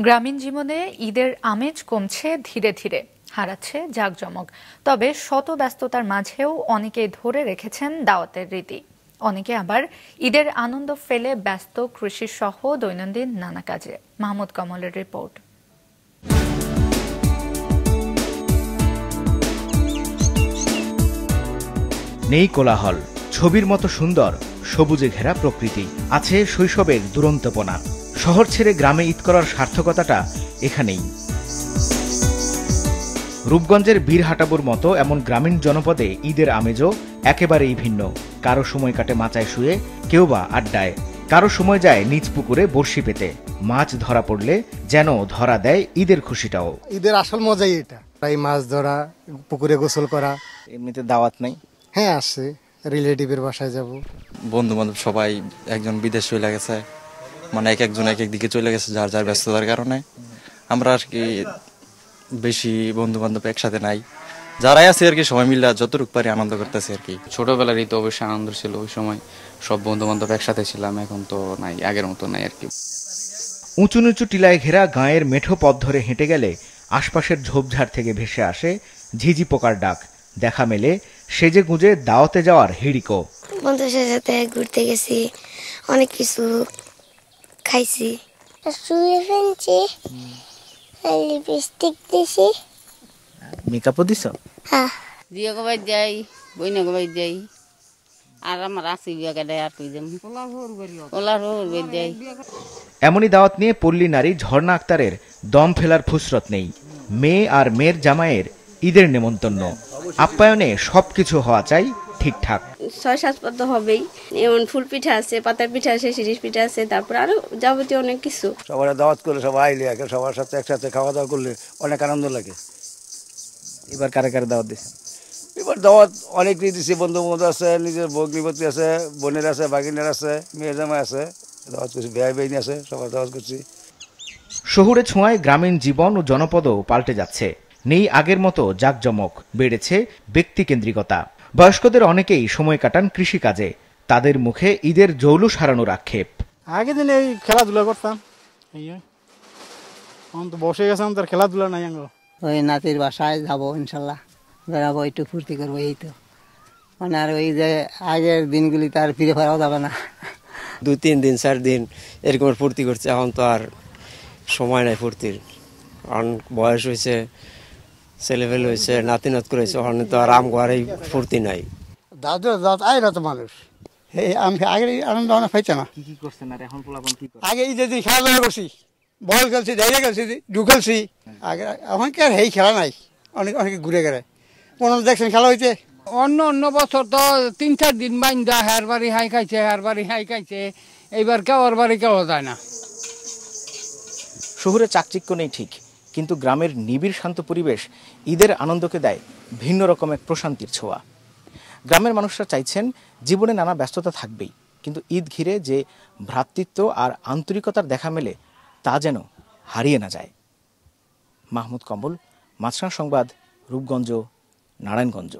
গ্রামীণ জীবনে ঈদের আমেজ কমছে ধীরে ধীরে, হারাচ্ছে জাঁকজমক। তবে শত ব্যস্ততার মাঝেও অনেকেই ধরে রেখেছেন দাওয়াতের রীতি। অনেকে আবার ঈদের আনন্দ ফেলে ব্যস্ত কৃষি সহ দৈনন্দিন নানা কাজে। মাহমুদ কমলের রিপোর্ট। নেই কোলাহল, ছবির মতো সুন্দর সবুজে ঘেরা প্রকৃতি, আছে শৈশবের দুরন্তপনা। শহর ছেড়ে গ্রামে ঈদ করার সার্থকতাটা এখানেই। রূপগঞ্জের বীরহাটাবুর মতো এমন গ্রামীণ জনপদে ঈদের আমেজও একেবারেই ভিন্ন। কারো সময় কাটে মাচায় শুয়ে, কেউ বা আড্ডায়, কারো সময় যায় নিজ পুকুরে বড়শি পেতে। মাছ ধরা পড়লে যেন ধরা দেয় ঈদের খুশিটাও। ঈদের আসল মজাই এটা, তাই মাছ ধরা, পুকুরে গোসল করা। এমনিতে দাওয়াত নাই? হ্যাঁ, আসছে, রিলেটিভের বাসায় যাব। বন্ধু বান্ধব সবাই একজন বিদেশ চলে গেছে, মানে এক একজন এক এক দিকে চলে গেছে যার যার ব্যস্ততার কারণে। আমরা আর কি বেশি বন্ধু বান্ধব একসাথে নাই, যারাই আছে আর কি সবাই মিলে যতটুকু পারি আনন্দ করতেছে আর কি। ছোটবেলার ঈদ অবশ্যই আনন্দ ছিল, ওই সময় সব বন্ধু বান্ধব একসাথে ছিলাম, এখন তো নাই, আগের মতো নাই আর কি। উঁচু নিচু টিলায় ঘেরা গাঁয়ের মেঠো পথ ধরে হেঁটে গেলে আশপাশের ঝোপঝাড় থেকে ভেসে আসে ঝিঝি পোকার ডাক। দেখা মেলে সেজে গুঁজে দাওয়াতে যাওয়ার হিড়িকো। বন্ধুদের সাথে ঘুরতে গেছি, অনেক কিছু খাইছি, শুয়ে ফেলছি, লিপস্টিক দিছি, মেকআপও দিছ? হ্যাঁ, দিয়ে গোবাই যাই, বইনা গোবাই যাই, আর আমার আসি বিয়া কাটাই আর তুই যাই ওলার যাই। এমনই দাওয়াত নিয়ে পল্লী নারী ঝর্ণা আক্তারের দম ফেলার ফুসরত নেই। মেয়ে আর মেয়ের জামাইয়ের ঈদের নেমন্তন্ন, আপ্যায়নে সবকিছু হওয়া চাই ঠিকঠাক। ৬-৭ পদ হবেই, যেমন ফুল পিঠা আছে, পাতার পিঠা আছে, শিরিষ পিঠা আছে, তারপর আরো যাবতীয় অনেক কিছু। সবার দাওয়াত করলে সবাই আইলে সবার সাথে একসাথে খাওয়া দাওয়া করলে অনেক আনন্দ লাগে। এবার কারে কারে দাওয়াত দিছে? এবার দাওয়াত অনেকেই দিছি, বন্ধু বান্ধব আছে, নিজের ভগ্নিপতি আছে, বোনের আছে, বাগিনের আছে, মেয়ের জামাই আছে, দাওয়াত করছি, ভাই বাহিনী আছে, সবার দাওয়াত করছি। শহুরে ছোঁয়ায় গ্রামীণ জীবন ও জনপদও পাল্টে যাচ্ছে। নেই আগের মতো জাঁকজমক, বেড়েছে ব্যক্তিকেন্দ্রিকতা। বয়স্কদের অনেকেই সময় কাটান কৃষিকাজে, তাদের মুখে ঈদের জৌলুস হারানোর আক্ষেপ। আগে দিনে এই খেলাধুলা করতাম, তো বসে গেছিলাম, তার খেলাধুলা নাই। ওই নাতির বাসায় যাবো, ইনশাল্লাহ বেড়াবো, একটু ফুর্তি করবো, এই তো। মানে আর ওই যে আগের দিনগুলি তার ফিরে ফেরাও যাবে না। 2-3 দিন 4 দিন এরকম ফুর্তি করছে, এখন তো আর সময় নাই ফুর্তির। কারণ বয়স হয়েছে, ছেলেবেলে হয়েছে, নাতি-নাত করেছে, ওখানে তো আর এই ফুর্তি নাই। দাদু আইরা তো মানুষ, আমি আগে আনন্দ অনেক পাইছে না। কি করছেন আর এখন পোলাপান কি করে? আগে ঈদের দিন খেলাধুলা করছি, বল খেলছি, ডাইরে খেলছি, ডু খেলছি। আগে এখন কি আর এই খেলা নাই, অনেকে ঘুরে গেলে। কোনো দেখছেন খেলা হইতে? অন্য বছর তো 3-4 দিন বাইন্দা হের বাড়ি হাই খাইছে, হের বাড়ি হাই খাইছে, এইবার কেউর বাড়ি কেউ যায় না। শহুরে চাকচিক্য নেই ঠিক, কিন্তু গ্রামের নিবিড় শান্ত পরিবেশ ঈদের আনন্দকে দেয় ভিন্ন রকম এক প্রশান্তির ছোঁয়া। গ্রামের মানুষরা চাইছেন জীবনে নানা ব্যস্ততা থাকবেই, কিন্তু ঈদ ঘিরে যে ভ্রাতৃত্ব আর আন্তরিকতার দেখা মেলে তা যেন হারিয়ে না যায়। মাহমুদ কমল, মাছরাঙা সংবাদ, রূপগঞ্জ, নারায়ণগঞ্জ।